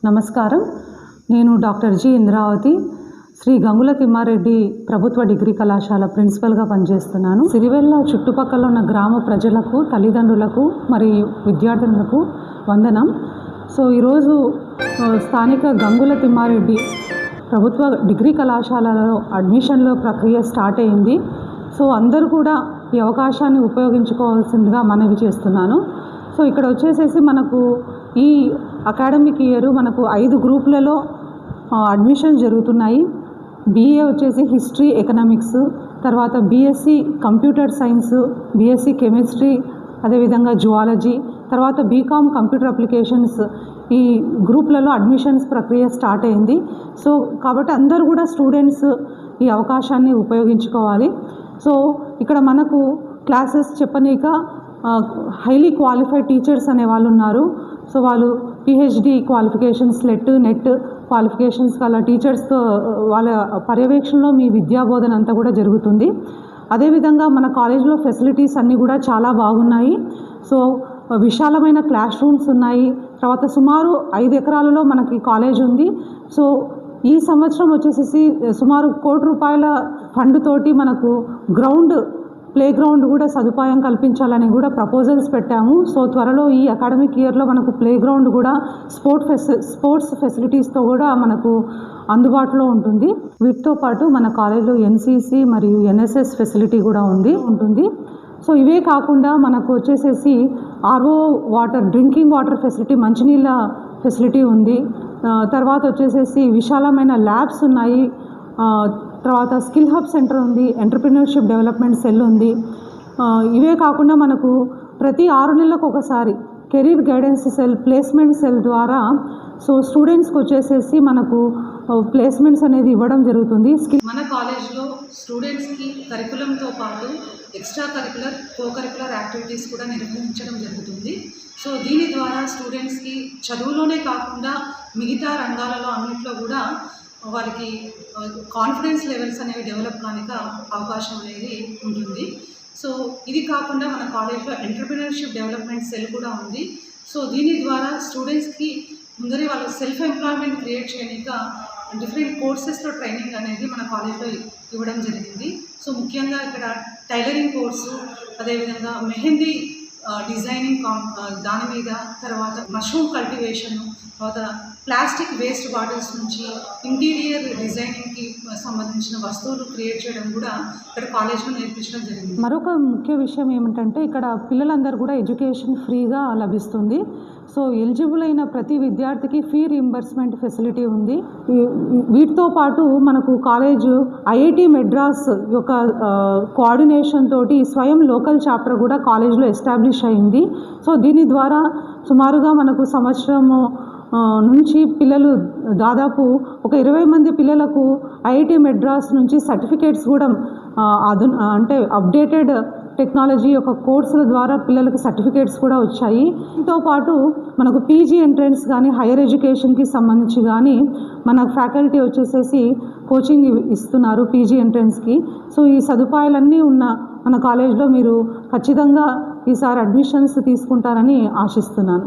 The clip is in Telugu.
నమస్కారం. నేను డాక్టర్ జి ఇంద్రావతి, శ్రీ గంగుల తిమ్మారెడ్డి ప్రభుత్వ డిగ్రీ కళాశాల ప్రిన్సిపల్గా పనిచేస్తున్నాను. సిరివెల్ల చుట్టుపక్కల ఉన్న గ్రామ ప్రజలకు, తల్లిదండ్రులకు మరియు విద్యార్థులకు వందనం. ఈరోజు స్థానిక గంగుల తిమ్మారెడ్డి ప్రభుత్వ డిగ్రీ కళాశాలలో అడ్మిషన్ల ప్రక్రియ స్టార్ట్ అయింది. అందరూ కూడా ఈ అవకాశాన్ని ఉపయోగించుకోవాల్సిందిగా మనవి చేస్తున్నాను. ఇక్కడ వచ్చేసేసి మనకు ఈ అకాడమిక్ ఇయర్ మనకు 5 గ్రూపులలో అడ్మిషన్ జరుగుతున్నాయి. BA వచ్చేసి హిస్టరీ ఎకనామిక్స్, తర్వాత BSc computer science, BSc chemistry, అదేవిధంగా జువాలజీ, తర్వాత BCom కంప్యూటర్ అప్లికేషన్స్. ఈ గ్రూప్లలో అడ్మిషన్స్ ప్రక్రియ స్టార్ట్ అయింది. కాబట్టి అందరూ కూడా స్టూడెంట్స్ ఈ అవకాశాన్ని ఉపయోగించుకోవాలి. ఇక్కడ మనకు క్లాసెస్ చెప్పనీక హైలీ క్వాలిఫైడ్ టీచర్స్ అనే వాళ్ళు ఉన్నారు. వాళ్ళు PhD క్వాలిఫికేషన్స్, నెట్ క్వాలిఫికేషన్స్ గల టీచర్స్తో వాళ్ళ పర్యవేక్షణలో మీ విద్యాబోధన అంతా కూడా జరుగుతుంది. అదేవిధంగా మన కాలేజ్లో ఫెసిలిటీస్ అన్నీ కూడా చాలా బాగున్నాయి. విశాలమైన క్లాస్ రూమ్స్ ఉన్నాయి. తర్వాత సుమారు 5 ఎకరాలలో మనకి కాలేజ్ ఉంది. ఈ సంవత్సరం వచ్చేసేసి సుమారు ₹1 కోటి ఫండ్ తోటి మనకు ప్లే గ్రౌండ్ కూడా సదుపాయం కల్పించాలని కూడా ప్రపోజల్స్ పెట్టాము. త్వరలో ఈ అకాడమిక్ ఇయర్లో మనకు ప్లే గ్రౌండ్ కూడా స్పోర్ట్స్ ఫెసిలిటీస్తో కూడా మనకు అందుబాటులో ఉంటుంది. వీటితో పాటు మన కాలేజ్లో NCC మరియు NSS ఫెసిలిటీ కూడా ఉంటుంది. ఇవే కాకుండా మనకు వచ్చేసేసి RO water, drinking water facility, మంచినీళ్ళ ఫెసిలిటీ ఉంది. తర్వాత వచ్చేసేసి విశాలమైన ల్యాబ్స్ ఉన్నాయి. తర్వాత స్కిల్ హబ్ సెంటర్ ఉంది, ఎంటర్‌ప్రెన్యూర్‌షిప్ డెవలప్మెంట్ సెల్ ఉంది. ఇవే కాకుండా మనకు ప్రతి 6 నెలలకు ఒకసారి career guidance cell, placement cell ద్వారా స్టూడెంట్స్కి వచ్చేసేసి మనకు ప్లేస్మెంట్స్ అనేది ఇవ్వడం జరుగుతుంది. మన కాలేజ్లో స్టూడెంట్స్కి కరికులంతో పాటు extra curricular, co curricular activities కూడా నిర్వహించడం జరుగుతుంది. దీని ద్వారా స్టూడెంట్స్కి చదువులోనే కాకుండా మిగతా రంగాలలో అన్నింటిలో కూడా వారికి కాన్ఫిడెన్స్ లెవెల్స్ అనేవి డెవలప్ కానిక అవకాశం అనేది ఉంటుంది. ఇది కాకుండా మన కాలేజ్లో ఎంటర్‌ప్రెన్యూర్‌షిప్ డెవలప్మెంట్ సెల్ కూడా ఉంది. దీని ద్వారా స్టూడెంట్స్కి ముందరే వాళ్ళు సెల్ఫ్ ఎంప్లాయ్మెంట్ క్రియేట్ చేయనిక డిఫరెంట్ కోర్సెస్లో ట్రైనింగ్ అనేది మన కాలేజ్లో ఇవ్వడం జరిగింది. ముఖ్యంగా ఇక్కడ టైలరింగ్ కోర్సు, అదేవిధంగా మెహందీ డిజైనింగ్ దాని మీద, తర్వాత మష్రూమ్ కల్టివేషన్, తర్వాత ప్లాస్టిక్ వేస్ట్ బాటిల్స్ నుంచి ఇంటీరియర్ డిజైనింగ్కి సంబంధించిన వస్తువులు క్రియేట్ చేయడం కూడా ఇక్కడ కాలేజ్లో నేర్పించడం జరిగింది. మరొక ముఖ్య విషయం ఏమిటంటే ఇక్కడ పిల్లలందరూ కూడా ఎడ్యుకేషన్ ఫ్రీగా లభిస్తుంది. ఎలిజిబుల్ అయిన ప్రతి విద్యార్థికి ఫీ రీయింబర్స్మెంట్ ఫెసిలిటీ ఉంది. వీటితో పాటు మనకు కాలేజు IIT మెడ్రాస్ యొక్క కోఆర్డినేషన్ తోటి స్వయం లోకల్ చాప్టర్ కూడా కాలేజ్లో ఎస్టాబ్లిష్ అయింది. దీని ద్వారా సుమారుగా మనకు సంవత్సరము నుంచి పిల్లలు దాదాపు ఒక 20 మంది పిల్లలకు IIT మెడ్రాస్ నుంచి సర్టిఫికేట్స్ కూడా అంటే అప్డేటెడ్ టెక్నాలజీ యొక్క కోర్సుల ద్వారా పిల్లలకు సర్టిఫికేట్స్ కూడా వచ్చాయి. దీంతో పాటు మనకు PG ఎంట్రన్స్ కానీ, హైయర్ ఎడ్యుకేషన్కి సంబంధించి కానీ మన ఫ్యాకల్టీ వచ్చేసేసి కోచింగ్ ఇస్తున్నారు PG ఎంట్రన్స్కి. ఈ సదుపాయాలన్నీ ఉన్న మన కాలేజ్లో మీరు ఖచ్చితంగా ఈసారి అడ్మిషన్స్ తీసుకుంటారని ఆశిస్తున్నాను.